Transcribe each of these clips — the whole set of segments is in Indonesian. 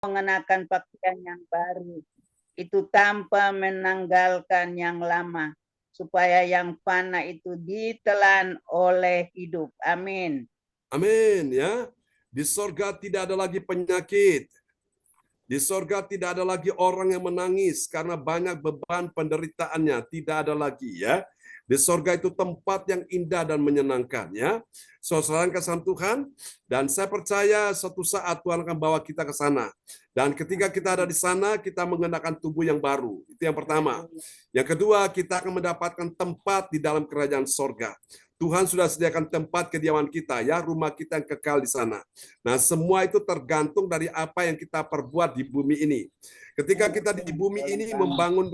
mengenakan pakaian yang baru, itu tanpa menanggalkan yang lama, supaya yang fana itu ditelan oleh hidup. Amin. Amin ya. Di sorga tidak ada lagi penyakit. Di sorga tidak ada lagi orang yang menangis karena banyak beban penderitaannya. Tidak ada lagi ya. Di sorga itu tempat yang indah dan menyenangkan ya. Saudara kesan Tuhan, dan saya percaya suatu saat Tuhan akan bawa kita ke sana. Dan ketika kita ada di sana, kita mengenakan tubuh yang baru. Itu yang pertama. Yang kedua, kita akan mendapatkan tempat di dalam kerajaan sorga. Tuhan sudah sediakan tempat kediaman kita, ya, rumah kita yang kekal di sana. Nah, semua itu tergantung dari apa yang kita perbuat di bumi ini. Ketika kita di bumi ini membangun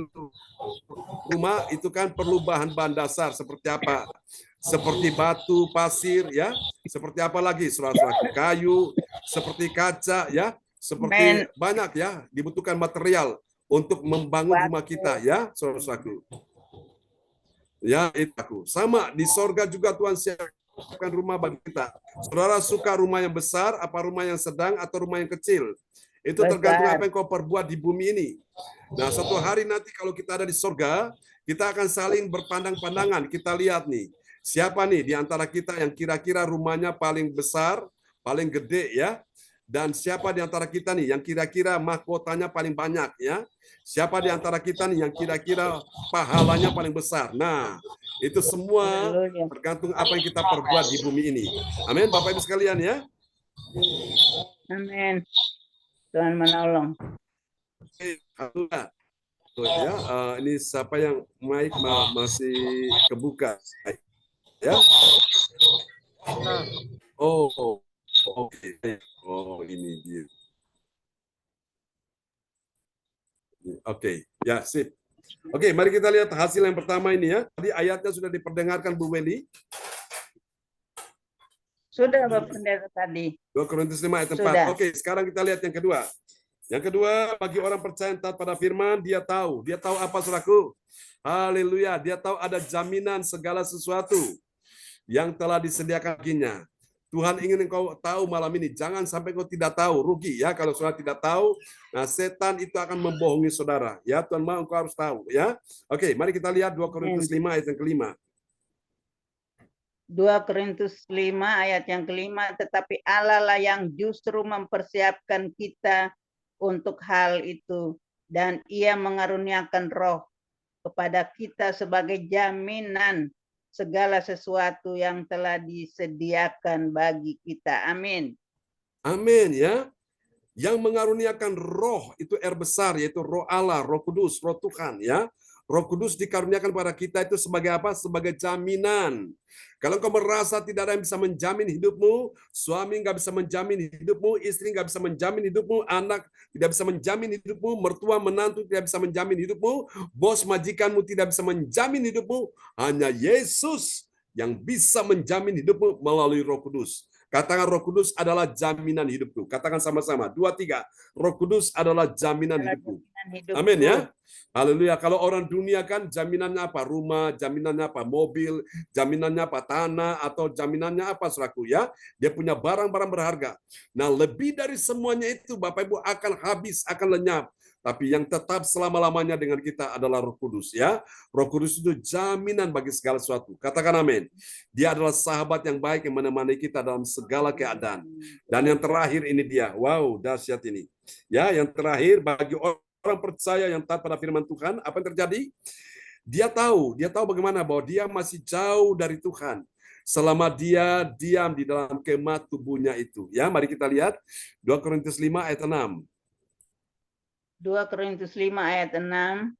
rumah, itu kan perlu bahan-bahan dasar seperti apa? Seperti batu, pasir, ya. Seperti apa lagi, saudara-saudara? Kayu, seperti kaca, ya. Seperti banyak, ya. Dibutuhkan material untuk membangun rumah kita, ya, saudara-saudaraku. Ya, itu aku. Sama di sorga juga Tuhan siapkan rumah bagi kita. Saudara suka rumah yang besar, apa rumah yang sedang, atau rumah yang kecil? Itu tergantung apa yang kau perbuat di bumi ini. Nah, suatu hari nanti kalau kita ada di sorga, kita akan saling berpandang-pandangan. Kita lihat nih, siapa nih di antara kita yang kira-kira rumahnya paling besar, paling gede ya, dan siapa di antara kita nih yang kira-kira mahkotanya paling banyak ya. Siapa di antara kita nih yang kira-kira pahalanya paling besar. Nah, itu semua tergantung apa yang kita perbuat di bumi ini. Amin, Bapak Ibu sekalian ya. Amin. Tuhan menolong. Ya, ini siapa yang mic masih kebuka? Ya. Oh, oke. Oh, ini dia. Oke, ya sip. Oke, mari kita lihat hasil yang pertama ini ya. Tadi ayatnya sudah diperdengarkan Bu Weni. Sudah Bapak Pendeta tadi. 2 Korintus 5 ayat 4. Oke, sekarang kita lihat yang kedua. Yang kedua, bagi orang percaya taat pada firman, dia tahu. Dia tahu apa, saudaraku? Haleluya, dia tahu ada jaminan segala sesuatu yang telah disediakan baginya. Tuhan ingin engkau tahu malam ini, jangan sampai engkau tidak tahu, rugi ya kalau saudara tidak tahu. Nah, setan itu akan membohongi saudara. Ya, Tuhan mau engkau harus tahu ya. Oke, mari kita lihat 2 Korintus 5 ayat yang kelima. 2 Korintus 5 ayat yang kelima, tetapi Allah lah yang justru mempersiapkan kita untuk hal itu, dan Ia mengaruniakan Roh kepada kita sebagai jaminan segala sesuatu yang telah disediakan bagi kita. Amin. Amin ya. Yang mengaruniakan roh itu R besar, yaitu roh Allah, roh kudus, roh Tuhan ya. Roh Kudus dikaruniakan pada kita itu sebagai apa? Sebagai jaminan. Kalau kau merasa tidak ada yang bisa menjamin hidupmu, suami nggak bisa menjamin hidupmu, istri nggak bisa menjamin hidupmu, anak tidak bisa menjamin hidupmu, mertua menantu tidak bisa menjamin hidupmu, bos majikanmu tidak bisa menjamin hidupmu, hanya Yesus yang bisa menjamin hidupmu melalui Roh Kudus. Katakan Roh Kudus adalah jaminan hidupku. Katakan sama-sama. 2, 3. Roh Kudus adalah jaminan hidupku. Amin ya. Haleluya. Kalau orang dunia kan jaminannya apa? Rumah, jaminannya apa? Mobil, jaminannya apa? Tanah, atau jaminannya apa, saudaraku ya? Dia punya barang-barang berharga. Nah, lebih dari semuanya itu, Bapak Ibu, akan habis, akan lenyap. Tapi yang tetap selama-lamanya dengan kita adalah Roh Kudus ya. Roh Kudus itu jaminan bagi segala sesuatu. Katakan amin. Dia adalah sahabat yang baik yang menemani kita dalam segala keadaan. Dan yang terakhir ini dia. Wow, dahsyat ini. Ya, yang terakhir bagi orang percaya yang taat pada firman Tuhan, apa yang terjadi? Dia tahu bagaimana bahwa dia masih jauh dari Tuhan selama dia diam di dalam kemah tubuhnya itu. Ya, mari kita lihat 2 Korintus 5 ayat 6. 2 Korintus 5 ayat 6.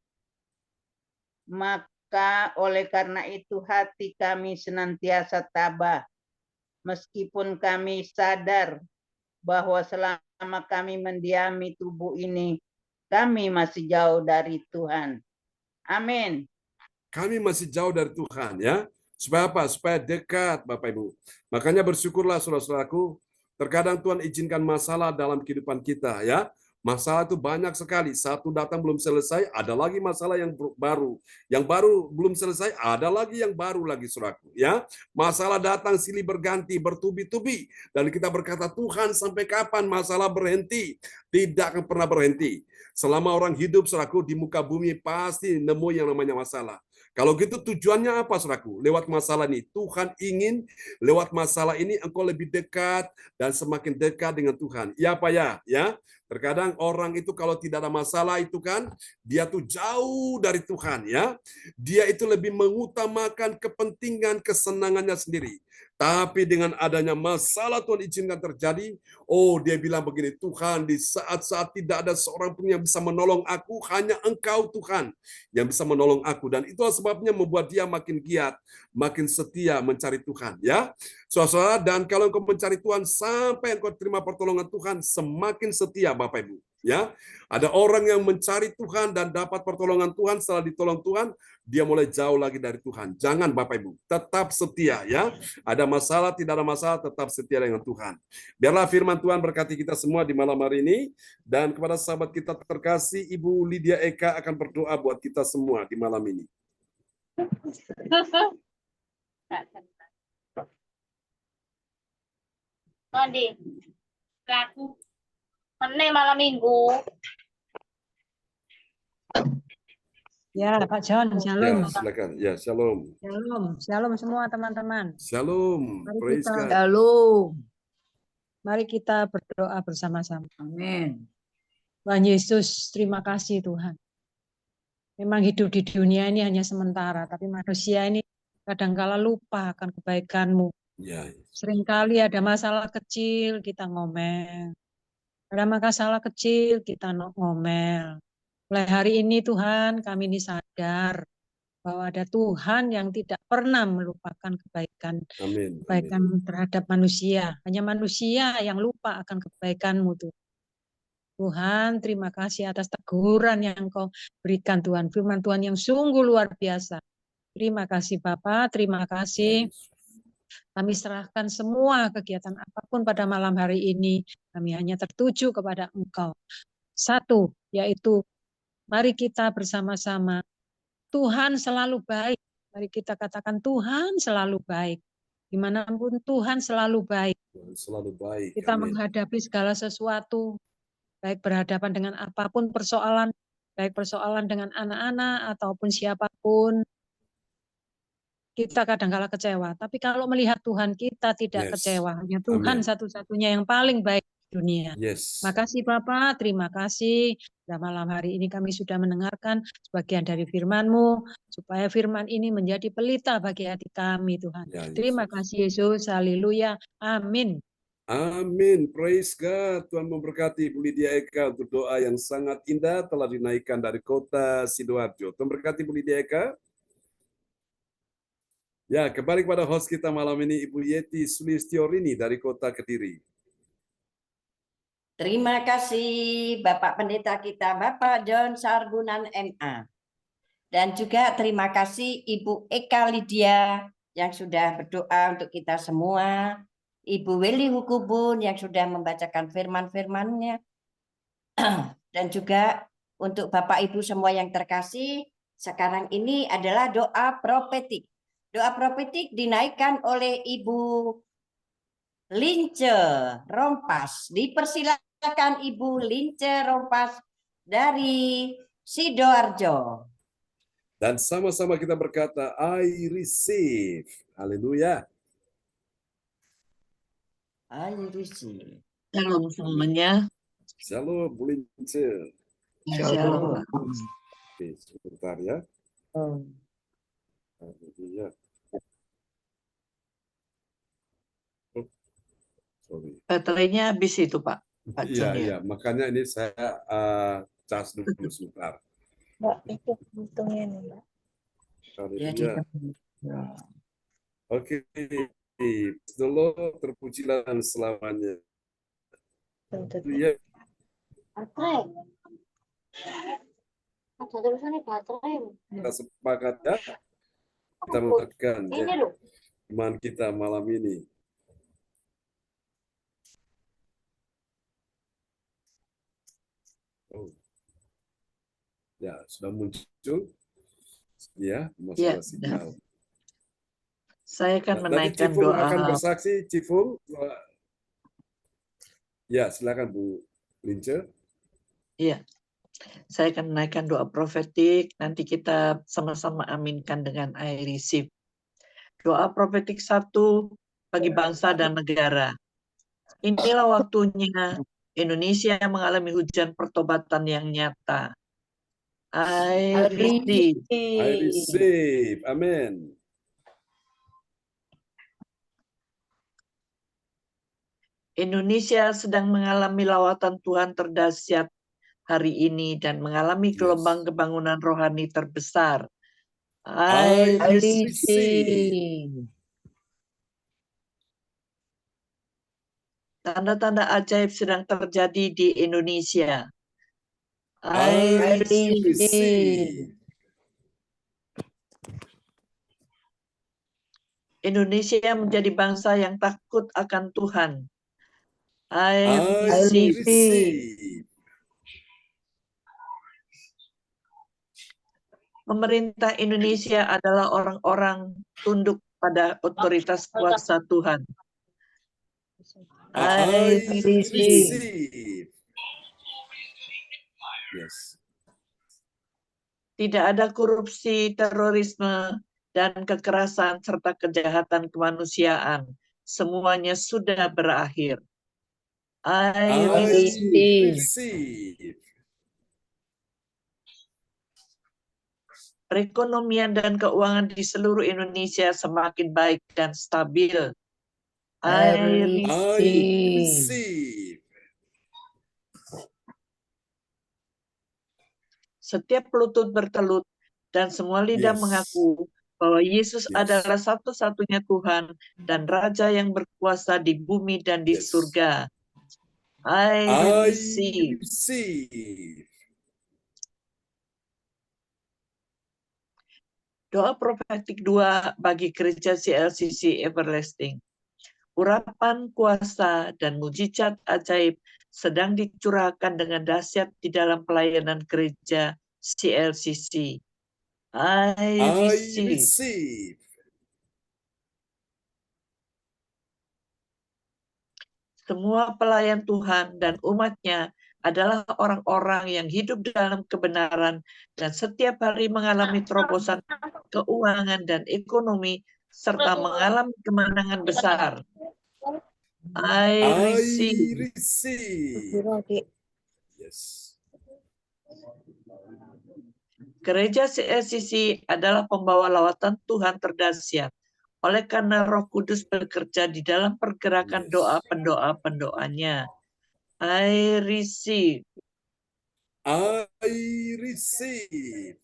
Maka oleh karena itu hati kami senantiasa tabah, meskipun kami sadar bahwa selama kami mendiami tubuh ini, kami masih jauh dari Tuhan. Amin. Kami masih jauh dari Tuhan ya. Supaya apa? Supaya dekat, Bapak Ibu. Makanya bersyukurlah saudara-saudaraku, terkadang Tuhan izinkan masalah dalam kehidupan kita ya. Masalah itu banyak sekali. Satu datang belum selesai, ada lagi masalah yang baru. Yang baru belum selesai, ada lagi yang baru lagi, saudaraku. Ya, masalah datang silih berganti, bertubi-tubi, dan kita berkata, Tuhan sampai kapan masalah berhenti? Tidak akan pernah berhenti. Selama orang hidup, saudaraku, di muka bumi pasti nemu yang namanya masalah. Kalau gitu tujuannya apa, saudaraku? Lewat masalah ini, Tuhan ingin lewat masalah ini engkau lebih dekat dan semakin dekat dengan Tuhan. Ya, Pak ya? Ya. Terkadang orang itu kalau tidak ada masalah itu kan, dia tuh jauh dari Tuhan ya. Dia itu lebih mengutamakan kepentingan kesenangannya sendiri. Tapi dengan adanya masalah Tuhan izinkan terjadi, oh dia bilang begini, Tuhan di saat-saat tidak ada seorang pun yang bisa menolong aku, hanya Engkau Tuhan yang bisa menolong aku. Dan itulah sebabnya membuat dia makin giat, makin setia mencari Tuhan ya. Saudara, dan kalau engkau mencari Tuhan sampai engkau terima pertolongan Tuhan, semakin setia Bapak Ibu. Ya, ada orang yang mencari Tuhan dan dapat pertolongan Tuhan, setelah ditolong Tuhan, dia mulai jauh lagi dari Tuhan. Jangan Bapak Ibu, tetap setia ya. Ada masalah, tidak ada masalah, tetap setia dengan Tuhan. Biarlah firman Tuhan berkati kita semua di malam hari ini, dan kepada sahabat kita terkasih, Ibu Lydia Eka akan berdoa buat kita semua di malam ini. Mandi, aku meneh malam minggu. Ya, Pak John, Ya, shalom. silakan. Ya, shalom. Shalom, shalom semua teman-teman. Shalom. Mari Praise kita- God. Shalom. Mari kita berdoa bersama-sama. Amin. Tuhan Yesus, terima kasih Tuhan. Memang hidup di dunia ini hanya sementara, tapi manusia ini kadangkala lupa akan kebaikan-Mu. Ya, Seringkali ada masalah kecil, kita ngomel. Ada masalah kecil, kita ngomel. Mulai hari ini Tuhan, kami ini sadar bahwa ada Tuhan yang tidak pernah melupakan kebaikan amin. terhadap manusia. Hanya manusia yang lupa akan kebaikan-Mu Tuhan. Tuhan, terima kasih atas teguran yang Kau berikan Tuhan. Firman Tuhan yang sungguh luar biasa. Terima kasih Bapak, terima kasih. Kami serahkan semua kegiatan apapun pada malam hari ini. Kami hanya tertuju kepada Engkau. Satu, yaitu mari kita bersama-sama. Tuhan selalu baik. Mari kita katakan Tuhan selalu baik. Dimanapun Tuhan selalu baik. Selalu baik. Kita Amin. menghadapi segala sesuatu, baik berhadapan dengan apapun persoalan, baik persoalan dengan anak-anak ataupun siapapun, kita kadang-kala kecewa. Tapi kalau melihat Tuhan, kita tidak Yes. kecewa. Hanya Tuhan Amin. satu-satunya yang paling baik di dunia. Yes. Makasih Bapak, terima kasih. Dan malam hari ini kami sudah mendengarkan sebagian dari firman-Mu, supaya firman ini menjadi pelita bagi hati kami Tuhan. Ya, Yesus. Terima kasih Yesus, haleluya, amin. Amin. Praise God. Tuhan memberkati Bu Lydia Eka untuk doa yang sangat indah telah dinaikkan dari kota Sidoarjo. Tuhan berkati Bu Lydia Eka. Ya, kembali kepada host kita malam ini, Ibu Yeti Sulistiorini dari kota Kediri. Terima kasih Bapak Pendeta kita, Bapak John Sargunan MA. Dan juga terima kasih Ibu Eka Lydia yang sudah berdoa untuk kita semua. Ibu Weli Hukubun yang sudah membacakan firman-firmannya. Dan juga untuk Bapak Ibu semua yang terkasih, sekarang ini adalah doa profetik. Doa profetik dinaikkan oleh Ibu Lince Rompas. Dipersilakan Ibu Lince Rompas dari Sidoarjo. Dan sama-sama kita berkata, I receive. Haleluya. I receive. Shalom semuanya. Shalom, Bu Lince. Shalom. Oke, sebentar ya. Haleluya. Oh, sorry. Baterainya habis itu Pak. Pak Iya, John ya. iya. Makanya ini saya cas dulu sebentar. Mbak, ikut hitungin Mbak. Haleluya. Oke. Praise the Lord, terpujilah selamanya. Haleluya. Baterai. Ada tulisannya baterai. Kita sepakat ya. Kita melakukan Ini loh. iman kita malam ini. Oh. Ya, sudah muncul. Ya, Ya, masalah sudah. signal. Saya akan Nanti menaikkan Cifung doa. akan bersaksi. Cifung. Ya, silakan Bu Lince. Iya, saya akan menaikkan doa profetik. Nanti kita sama-sama aminkan dengan I receive. Doa profetik 1 bagi bangsa dan negara. Inilah waktunya Indonesia mengalami hujan pertobatan yang nyata. I receive. I receive. Amin. Indonesia sedang mengalami lawatan Tuhan terdahsyat hari ini dan mengalami Yes. gelombang kebangunan rohani terbesar. I I receive. Tanda-tanda ajaib sedang terjadi di Indonesia. I I receive. receive. Indonesia menjadi bangsa yang takut akan Tuhan. I I receive. receive. Pemerintah Indonesia adalah orang-orang tunduk pada otoritas kuasa Tuhan. I I receive. receive. Yes. Tidak ada korupsi, terorisme, dan kekerasan serta kejahatan kemanusiaan. Semuanya sudah berakhir. I I receive. receive. Perekonomian dan keuangan di seluruh Indonesia semakin baik dan stabil. I I receive. receive. Setiap lutut bertelut dan semua lidah Yes. mengaku bahwa Yesus Yes. adalah satu-satunya Tuhan dan Raja yang berkuasa di bumi dan di Yes. surga. I I receive. receive. Doa profetik 2 bagi gereja CLCC Everlasting. Urapan kuasa dan mujizat ajaib sedang dicurahkan dengan dahsyat di dalam pelayanan gereja CLCC. I I receive. receive. Semua pelayan Tuhan dan umatnya adalah orang-orang yang hidup dalam kebenaran dan setiap hari mengalami terobosan keuangan dan ekonomi serta mengalami kemenangan besar. I I receive. receive. Yes. Gereja CLCC adalah pembawa lawatan Tuhan terdahsyat. Oleh karena Roh Kudus bekerja di dalam pergerakan Yes. doa pendoa-pendoanya. I receive. I receive.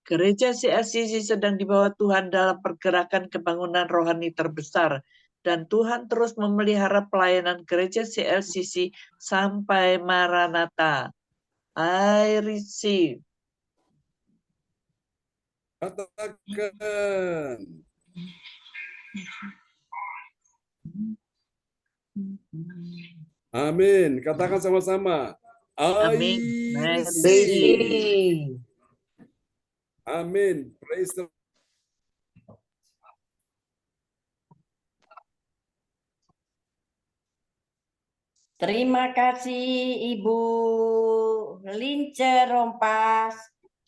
Gereja CLCC sedang dibawa Tuhan dalam pergerakan kebangunan rohani terbesar. Dan Tuhan terus memelihara pelayanan gereja CLCC sampai Maranatha. I receive. Katakan. Amin. Katakan sama-sama. Amin. I receive. Amin. Praise the Terima kasih Ibu Lince Rompas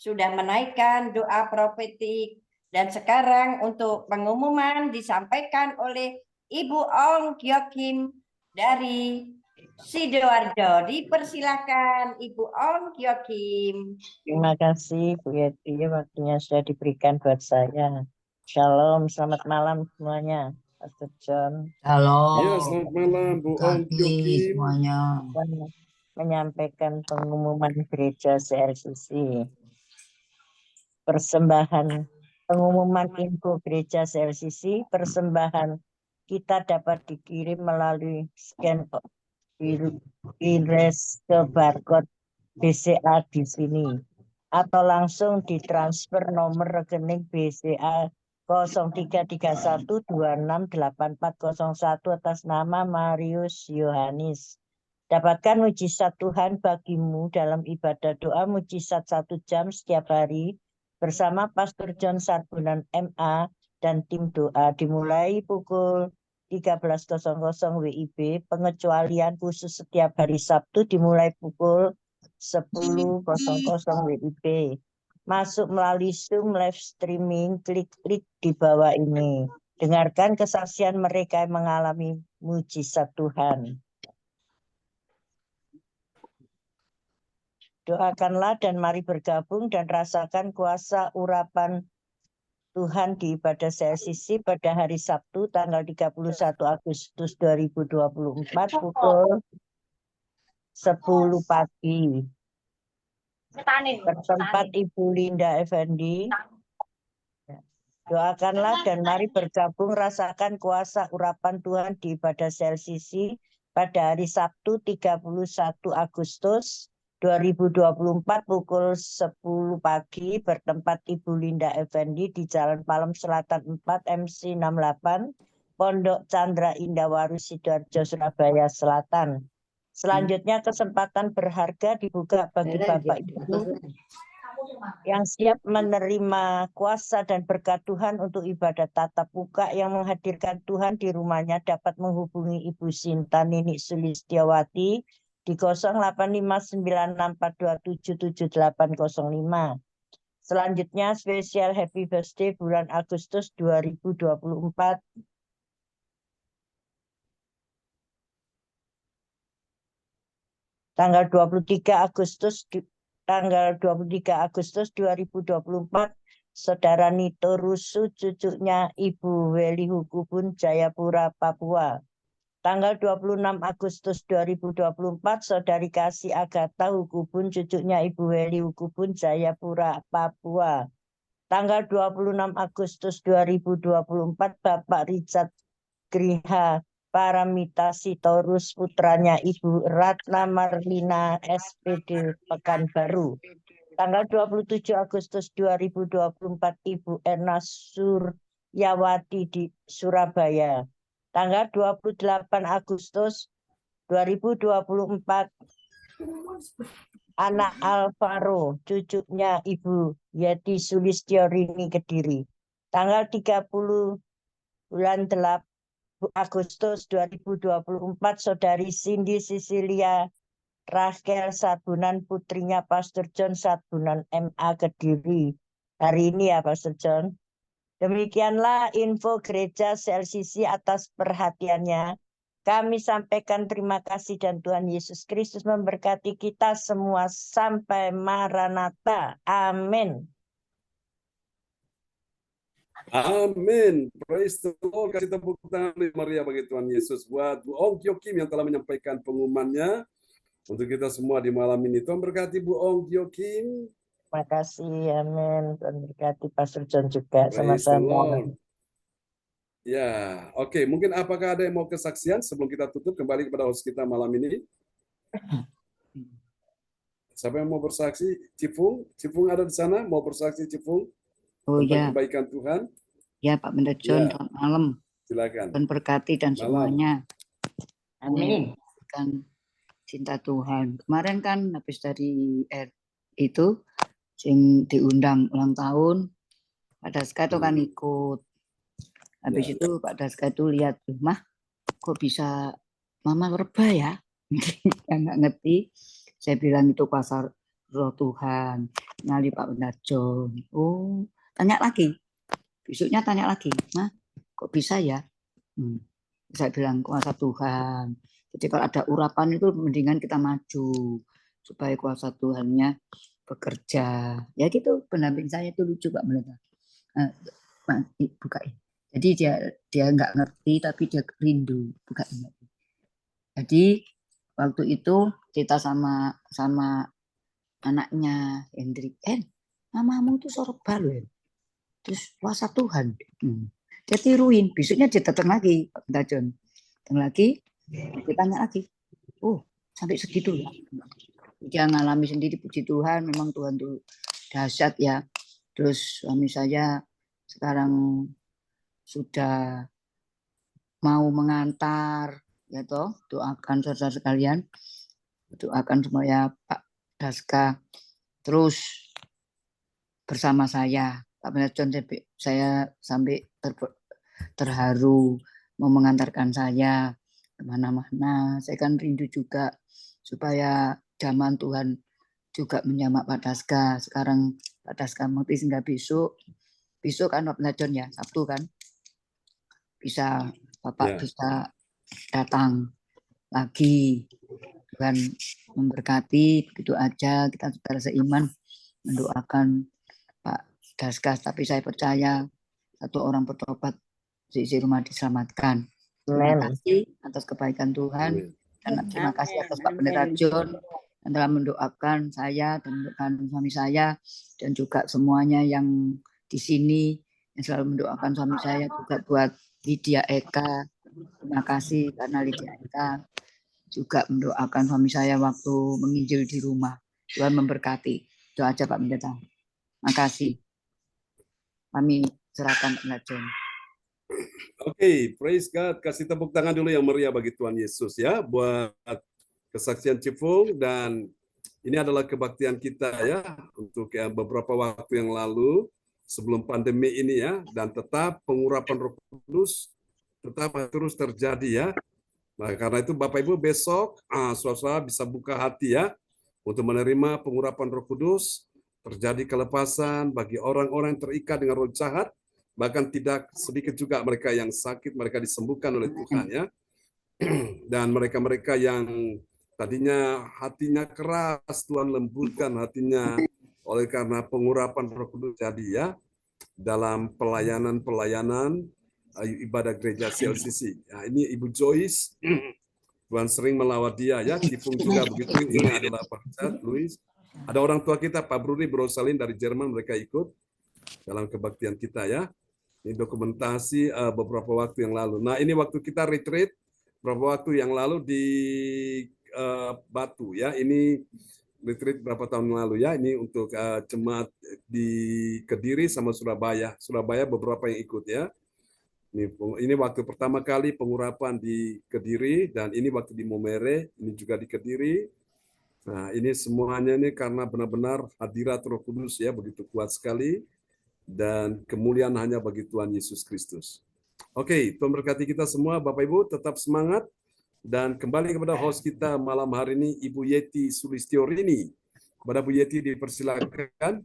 sudah menaikkan doa profetik. Dan sekarang untuk pengumuman disampaikan oleh Ibu Ong Kyokim dari Sidoarjo. Dipersilakan Ibu Ong Kyokim. Terima kasih Bu Yeti, waktunya sudah diberikan buat saya. Shalom, selamat malam semuanya. Pastor John. Ya, selamat malam Bu Ong Kyokim. Akan menyampaikan pengumuman gereja CLCC. Persembahan pengumuman info gereja CLCC, persembahan kita dapat dikirim melalui scan iris ke barcode BCA di sini atau langsung ditransfer nomor rekening BCA 0331268401 atas nama Marius Yohanis. Dapatkan mujizat Tuhan bagimu dalam ibadah doa mujizat 1 jam setiap hari bersama Pastor John Sarbunan MA dan tim doa dimulai pukul 13.00 WIB. Pengecualian khusus setiap hari Sabtu dimulai pukul 10.00 WIB. Masuk melalui Zoom live streaming, klik di bawah ini. Dengarkan kesaksian mereka yang mengalami mujizat Tuhan. Doakanlah dan mari bergabung dan rasakan kuasa urapan Tuhan di ibadah CLCC pada hari Sabtu tanggal 31 Agustus 2024 pukul 10 pagi. Bertempat Ibu Linda Effendi. Doakanlah dan mari bergabung rasakan kuasa urapan Tuhan di ibadah CLCC pada hari Sabtu 31 Agustus 2024 pukul 10 pagi bertempat Ibu Linda Effendi di Jalan Palem Selatan 4 MC 68 Pondok Chandra Indah Waru Sidoarjo Surabaya Selatan. Selanjutnya kesempatan berharga dibuka bagi Bapak Ibu yang siap menerima kuasa dan berkat Tuhan untuk ibadah tatap muka yang menghadirkan Tuhan di rumahnya dapat menghubungi Ibu Sinta Nini Sulistiawati di 085964277805. Selanjutnya spesial happy birthday bulan Agustus 2024. Tanggal 23 Agustus 2024 Saudara Nito Rusu cucunya Ibu Weli Hukubun Jayapura Papua. Tanggal 26 Agustus 2024, Saudari Kasih Agatha Hukubun, cucunya Ibu Weli Hukubun, Jayapura, Papua. Tanggal 26 Agustus 2024, Bapak Richard Griha Paramita Sitorus, putranya Ibu Ratna Marlina, SPD, Pekanbaru. Tanggal 27 Agustus 2024, Ibu Erna Suryawati di Surabaya. Tanggal 28 Agustus 2024, anak Alvaro, cucunya Ibu Yeti Sulistiorini Kediri. Tanggal 30 bulan 8 Agustus 2024, Saudari Cindy Sisilia Rachel Sarbunan, putrinya Pastor John Sarbunan MA Kediri. Hari ini ya Pastor John. Demikianlah info gereja CLCC atas perhatiannya. Kami sampaikan terima kasih dan Tuhan Yesus Kristus memberkati kita semua sampai Maranatha. Amin. Amin. Praise the Lord. Kasih tepuk tangan Maria bagi Tuhan Yesus. Buat Bu Ong Kyo Kim yang telah menyampaikan pengumumannya untuk kita semua di malam ini. Tuhan berkati Bu Ong Kyo Kim. Terima kasih, amin. Tuhan berkati Pastor John juga. Praise the Sama-sama. Lord. Ya, oke. Mungkin apakah ada yang mau kesaksian sebelum kita tutup kembali kepada host kita malam ini? Siapa yang mau bersaksi? Cipung? Cipung ada di sana? Mau bersaksi Cipung? Oh Tentang ya, kebaikan Tuhan? ya Pak Pendeta John, Ya. selamat malam. Silakan. Tuhan berkati dan Malam. semuanya. Amin. Kan cinta Tuhan. Kemarin kan habis dari itu, sing diundang ulang tahun, Pak Daska itu kan ikut. Habis Ya. itu Pak Daska itu lihat, Mah, kok bisa Mama rebah ya? Yang nggak ngerti. Saya bilang itu kuasa Roh Tuhan. Nyali Pak Pendeta John. Oh, tanya lagi. Besoknya tanya lagi, Mah, kok bisa ya? Saya bilang kuasa Tuhan. Jadi kalau ada urapan itu mendingan kita maju supaya kuasa Tuhannya bekerja. Ya gitu, pendamping saya itu lucu Pak Pendeta. Bukain. Jadi dia nggak ngerti tapi dia rindu. Bukain. Jadi waktu itu cerita sama anaknya Hendrik, mamamu tuh sorba loh. Terus kuasa Tuhan. Dia tiruin. Besoknya dia datang lagi, Pak Pendeta John. Datang lagi, dia tanya lagi. Oh, sampai segitu ya. Dia ngalami sendiri, puji Tuhan. Memang Tuhan tuh dahsyat ya. Terus suami saya sekarang sudah mau mengantar, ya toh, doakan saudara sekalian, doakan supaya Pak Daska terus bersama saya. Pak Pendeta John, saya sampai terharu mau mengantarkan saya kemana-mana. Saya kan rindu juga supaya zaman Tuhan juga menjamak Pak Daska. Sekarang Pak Daska mati sehingga besok kan Pak Pendeta John ya, Sabtu kan, bisa Bapak bisa datang lagi. Tuhan memberkati, begitu aja kita saudara seiman mendoakan Pak Daska, tapi saya percaya satu orang bertobat seisi rumah diselamatkan. Terima kasih atas kebaikan Tuhan dan terima kasih atas Pak Pendeta John yang telah mendoakan saya dan mendoakan suami saya dan juga semuanya yang di sini yang selalu mendoakan suami saya, juga buat Lydia Eka. Terima kasih karena Lydia Eka juga mendoakan suami saya waktu menginjil di rumah. Tuhan memberkati. Itu aja Pak Pendeta. Makasih. Kami serahkan Pendeta John. Oke, praise God. Kasih tepuk tangan dulu yang meriah bagi Tuhan Yesus ya, buat kesaksian Cifung. Dan ini adalah kebaktian kita ya, untuk beberapa waktu yang lalu sebelum pandemi ini ya, dan tetap pengurapan Roh Kudus tetap terus terjadi ya. Nah, karena itu Bapak Ibu besok saudara bisa buka hati ya untuk menerima pengurapan Roh Kudus, terjadi kelepasan bagi orang-orang yang terikat dengan roh jahat, bahkan tidak sedikit juga mereka yang sakit, mereka disembuhkan oleh Tuhan ya. Dan mereka-mereka yang tadinya hatinya keras, Tuhan lembutkan hatinya oleh karena pengurapan Roh Kudus jadi ya, dalam pelayanan ibadah gereja CLCC. Nah, ini Ibu Joyce, Tuhan sering melawat dia ya, Cipung juga begitu. Ini adalah Pak Richard, Louis. Ada orang tua kita, Pak Bruni, Brosalin dari Jerman, mereka ikut dalam kebaktian kita ya. Ini dokumentasi beberapa waktu yang lalu. Nah, ini waktu kita retreat beberapa waktu yang lalu di Batu ya. Ini retreat berapa tahun lalu ya. Ini untuk jemaat di Kediri sama Surabaya. Surabaya beberapa yang ikut ya. Ini waktu pertama kali pengurapan di Kediri, dan ini waktu di Momere, ini juga di Kediri. Nah, ini semuanya ini karena benar-benar hadirat Roh Kudus ya, begitu kuat sekali, dan kemuliaan hanya bagi Tuhan Yesus Kristus. Oke, Tuhan berkati kita semua, Bapak Ibu, tetap semangat, dan kembali kepada host kita malam hari ini, Ibu Yeti Sulistiorini. Kepada Bu Yeti dipersilakan.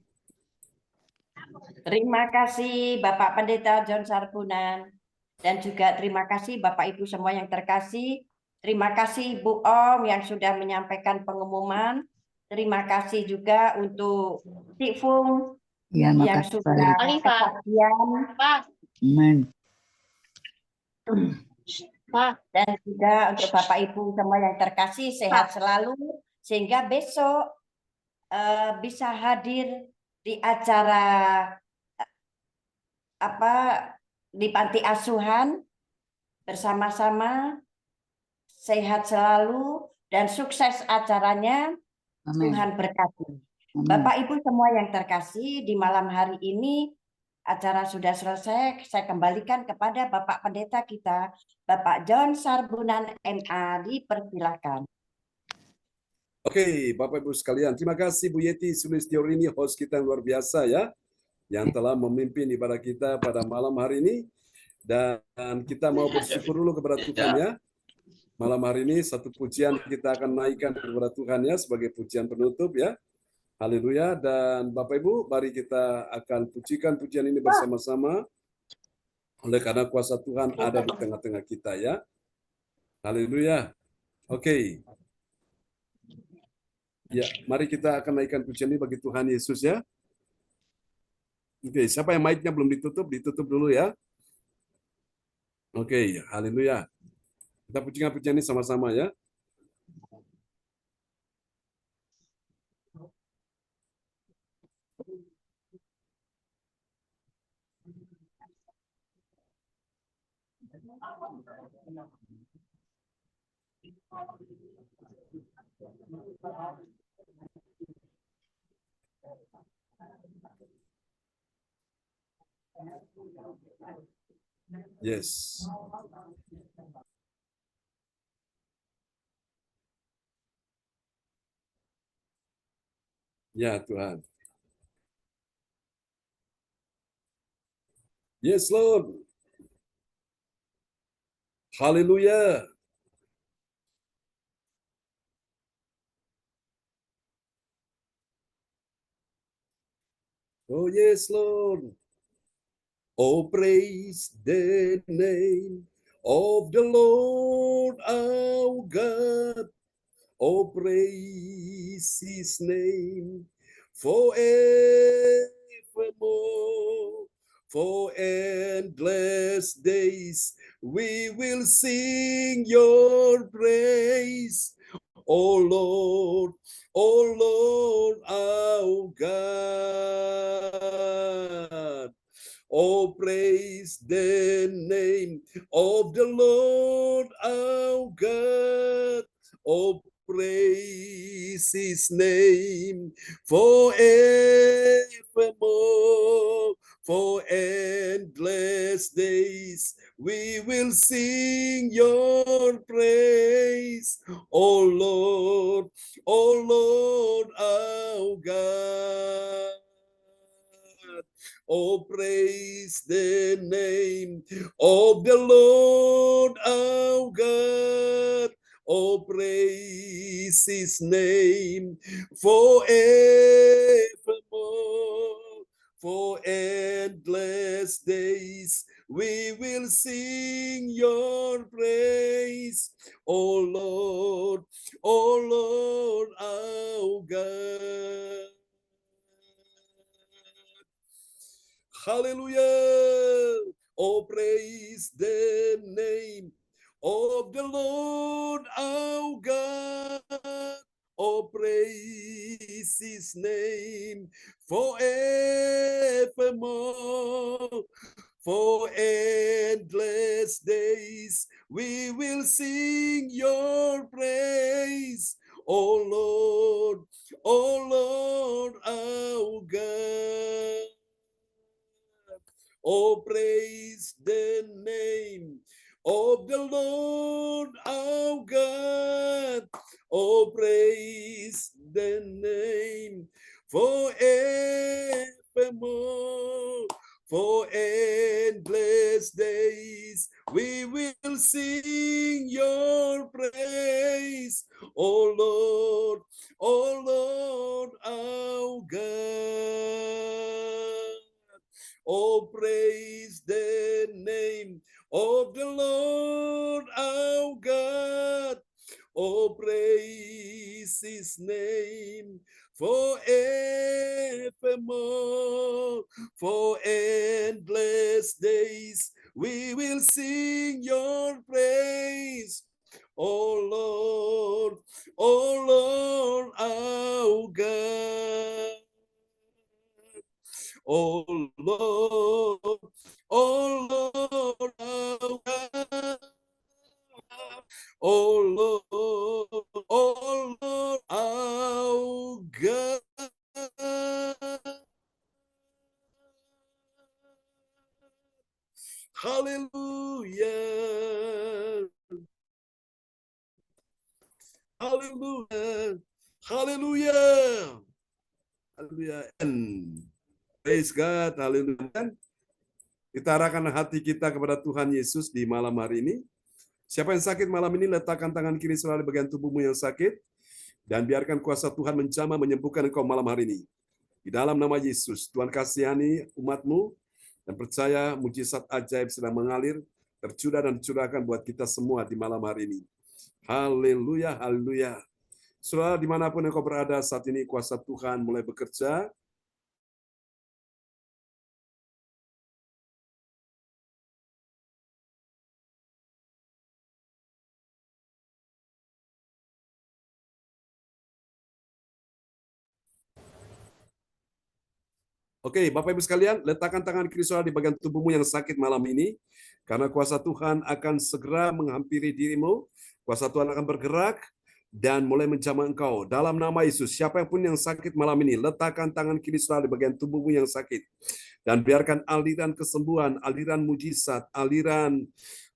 Terima kasih Bapak Pendeta John Sarbunan. Dan juga terima kasih Bapak Ibu semua yang terkasih. Terima kasih Bu Om yang sudah menyampaikan pengumuman. Terima kasih juga untuk Cifung Ya, yang makasih sudah Pak. kesaksian. Amin. Dan juga untuk Bapak Ibu semua yang terkasih, sehat selalu. Sehingga besok bisa hadir di acara di panti asuhan bersama-sama, sehat selalu dan sukses acaranya. Amin. Tuhan berkati. Amin. Bapak Ibu semua yang terkasih, di malam hari ini acara sudah selesai. Saya kembalikan kepada Bapak Pendeta kita, Bapak John Sarbunan MA. Dipersilakan. Oke, Bapak Ibu sekalian, terima kasih Bu Yeti Sulistiorini, host kita yang luar biasa ya, yang telah memimpin ibadah kita pada malam hari ini. Dan kita mau bersyukur dulu kepada Tuhan ya. Malam hari ini satu pujian kita akan naikkan kepada Tuhan ya, sebagai pujian penutup ya. Haleluya. Dan Bapak Ibu, mari kita akan pujikan pujian ini bersama-sama, oleh karena kuasa Tuhan ada di tengah-tengah kita ya. Haleluya. Oke. Ya, mari kita akan naikkan pujian ini bagi Tuhan Yesus ya. Oke, siapa yang mic-nya belum ditutup, ditutup dulu ya. Oke, haleluya. Kita pujikan pujian ini sama-sama ya. Yes. Ya Tuhan. Yes Lord. Haleluya. Oh yes Lord. Oh praise the name of the Lord our God. Oh praise his name forevermore. For endless days we will sing your praise. Oh Lord our God. Oh, praise the name of the Lord our God. Oh, praise his name forevermore. For endless days we will sing your praise. Oh Lord our God. Oh, praise the name of the Lord our God. Oh, praise his name forevermore. For endless days we will sing your praise. Oh Lord our God. Hallelujah. Oh, praise the name of the Lord our God. Oh, praise his name forevermore. For endless days we will sing your praise. Oh Lord our God. Oh, praise the name of the Lord our God. Oh, praise the name forevermore. For endless days we will sing your praise. Oh Lord our God. Oh, praise the name of the Lord our God. Oh, praise his name forevermore. For endless days we will sing your praise. Oh Lord our God. Oh Lord our God. Oh Lord our God. Hallelujah. Hallelujah. Hallelujah. Hallelujah. Praise God. Hallelujah. Kita arahkan hati kita kepada Tuhan Yesus di malam hari ini. Siapa yang sakit malam ini, letakkan tangan kiri saudara di bagian tubuhmu yang sakit, dan biarkan kuasa Tuhan menjamah menyembuhkan engkau malam hari ini. Di dalam nama Yesus, Tuhan kasihani umat-Mu, dan percaya mujizat ajaib sedang mengalir, tercurah dan dicurahkan buat kita semua di malam hari ini. Haleluya, haleluya. Saudara, dimanapun engkau berada saat ini, kuasa Tuhan mulai bekerja. Oke, Bapak Ibu sekalian, letakkan tangan kiri saudara di bagian tubuhmu yang sakit malam ini, karena kuasa Tuhan akan segera menghampiri dirimu, kuasa Tuhan akan bergerak, dan mulai menjamah engkau. Dalam nama Yesus, siapa pun yang sakit malam ini, letakkan tangan kiri saudara di bagian tubuhmu yang sakit. Dan biarkan aliran kesembuhan, aliran mujizat, aliran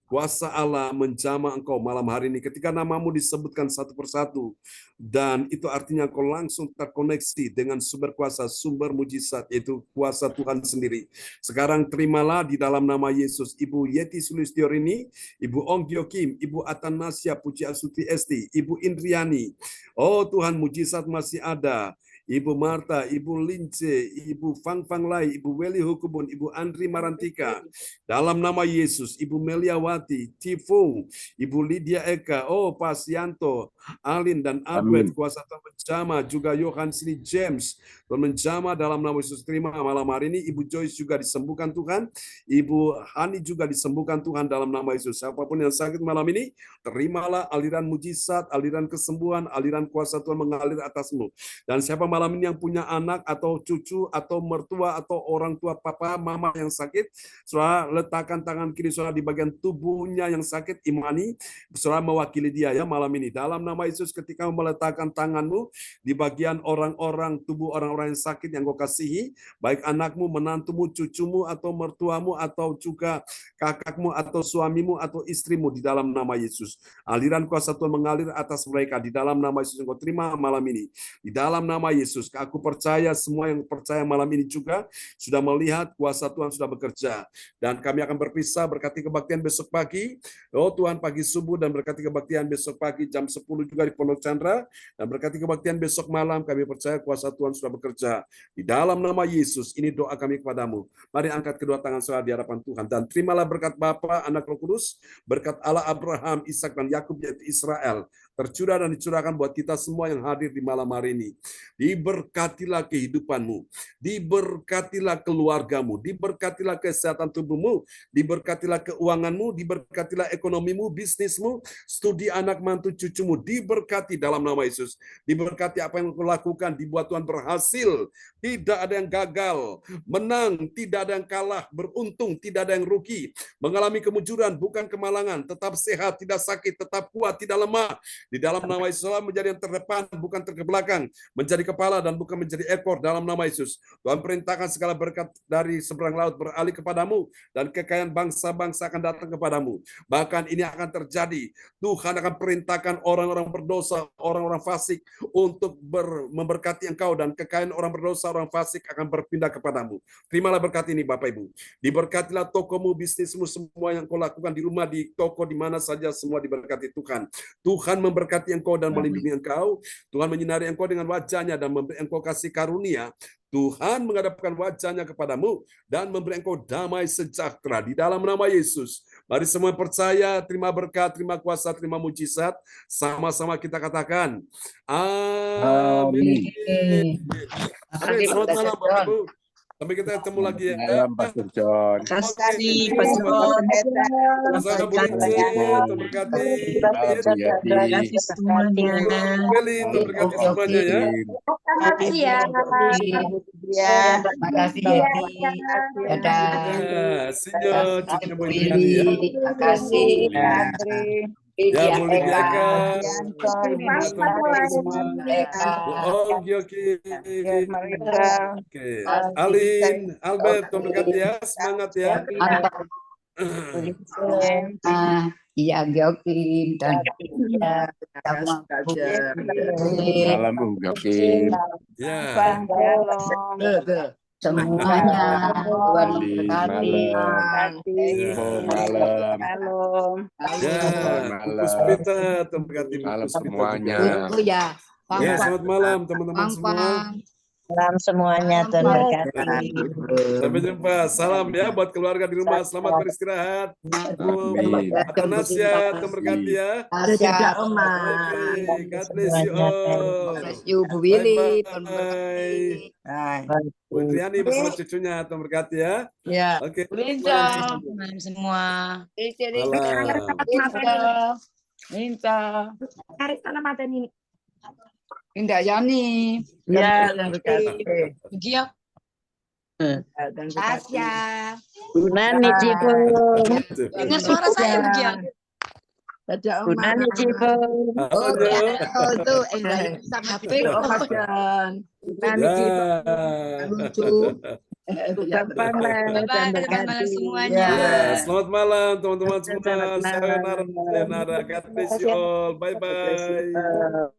kuasa Allah menjamah engkau malam hari ini. Ketika namamu disebutkan satu persatu, dan itu artinya engkau langsung terkoneksi dengan sumber kuasa, sumber mujizat, yaitu kuasa Tuhan sendiri. Sekarang terimalah di dalam nama Yesus, Ibu Yeti Sulistiorini, Ibu Ong Gyokim, Ibu Atanasia Puji Asuti Esti, Ibu Indriani. Oh Tuhan, mujizat masih ada. Ibu Marta, Ibu Lince, Ibu Fang Fang Lai, Ibu Weli Hukubun, Ibu Andri Marantika. Dalam nama Yesus, Ibu Meliawati, Tifung, Ibu Lydia Eka, oh Pasianto, Alin dan Albert, kuasa Tuhan menjamah, juga Yohan Sini James, Tuhan menjamah dalam nama Yesus. Terima malam hari ini, Ibu Joyce juga disembuhkan Tuhan, Ibu Hani juga disembuhkan Tuhan dalam nama Yesus. Siapapun yang sakit malam ini, terimalah aliran mujizat, aliran kesembuhan, aliran kuasa Tuhan mengalir atasmu. Dan siapa malam ini yang punya anak atau cucu atau mertua atau orang tua papa mama yang sakit, saudara letakkan tangan kiri saudara di bagian tubuhnya yang sakit, imani, saudara mewakili dia ya malam ini. Dalam nama Yesus, ketika meletakkan tanganmu di bagian orang-orang tubuh orang-orang yang sakit yang kau kasihi, baik anakmu, menantumu, cucumu atau mertuamu atau juga kakakmu atau suamimu atau istrimu, di dalam nama Yesus. Aliran kuasa Tuhan mengalir atas mereka di dalam nama Yesus yang kau terima malam ini. Di dalam nama Yesus, aku percaya semua yang percaya malam ini juga sudah melihat kuasa Tuhan sudah bekerja. Dan kami akan berpisah, berkati kebaktian besok pagi. Oh Tuhan, pagi subuh, dan berkati kebaktian besok pagi jam 10 juga di Pondok Chandra. Dan berkati kebaktian besok malam, kami percaya kuasa Tuhan sudah bekerja. Di dalam nama Yesus, ini doa kami kepadamu. Mari angkat kedua tangan saudara di hadapan Tuhan. Dan terimalah berkat Bapa, Anak, Roh Kudus, berkat Allah Abraham, Ishak dan Yakub yaitu Israel, tercurah dan dicurahkan buat kita semua yang hadir di malam hari ini. Diberkatilah kehidupanmu, diberkatilah keluargamu, diberkatilah kesehatan tubuhmu, diberkatilah keuanganmu, diberkatilah ekonomimu, bisnismu, studi anak mantu cucumu, diberkati dalam nama Yesus. Diberkati apa yang kau lakukan, dibuat Tuhan berhasil, tidak ada yang gagal, menang, tidak ada yang kalah, beruntung, tidak ada yang rugi, mengalami kemujuran, bukan kemalangan, tetap sehat, tidak sakit, tetap kuat, tidak lemah. Di dalam nama Yesus, menjadi yang terdepan, bukan terbelakang, menjadi kepala dan bukan menjadi ekor dalam nama Yesus. Tuhan perintahkan segala berkat dari seberang laut beralih kepadamu, dan kekayaan bangsa-bangsa akan datang kepadamu. Bahkan ini akan terjadi. Tuhan akan perintahkan orang-orang berdosa, orang-orang fasik untuk memberkati engkau, dan kekayaan orang berdosa, orang fasik akan berpindah kepadamu. Terimalah berkat ini Bapak Ibu. Diberkatilah tokomu, bisnismu, semua yang kau lakukan di rumah, di toko, di mana saja, semua diberkati Tuhan. Tuhan memberkati engkau dan melindungi engkau. Tuhan menyinari engkau dengan wajahnya dan memberi engkau kasih karunia. Tuhan menghadapkan wajahnya kepadamu dan memberi engkau damai sejahtera di dalam nama Yesus. Mari semua percaya, terima berkat, terima kuasa, terima mujizat. Sama-sama kita katakan, amin. Amin. Selamat malam Bapak Ibu. Sampai kita ketemu lagi ya. Malam Pastor John. Kasih Pastor John. Sama-sama Bu Lince, terberkati. Kasih semuanya. Beli, terberkati semuanya ya. Makasih ya. Terima kasih Yeti. Dadah. Sinyo, cukup Bu Willy, Indriani ya. terima kasih. Ya, Bu Lydia Eka. Eka. Oh, Gyoki. Oke. Alin, Albert, terberkati ya. Semangat ya. Iya, Gyokim dan sama Malam Gyokim. Ya. semuanya. Tuhan memberkati. Malam. Ya, Pupus Pita, terberkati Malam Pupus Pita semuanya. juga. Oh ya, Ya, selamat malam teman-teman semua. Salam semuanya, Tuhan berkati. Sampai jumpa. Salam ya buat keluarga di rumah. Selamat beristirahat. Amin. Atanasia, terberkati ya. Asia, Oke, God bless you all. bless you, Bu Willy. Bye-bye. Bye. Bu Indriani bersama cucunya, terberkati ya. Ya. Oke. Malam semua. Malam. Indah Yani. Ya, Gia. Asia. Gunani Cipu. Dengar suara saya Gia. Gunani Cipu. Oh, itu Indah sama HP. Gunani Cipu. Ya. Lucu. Bukan pandai, Bye-bye Tuhan teman-teman berkati. semuanya. Ya, selamat malam teman-teman semua. Selamat malam. Sayonara, sayonara. God bless you all. Bye God bless you bye. all.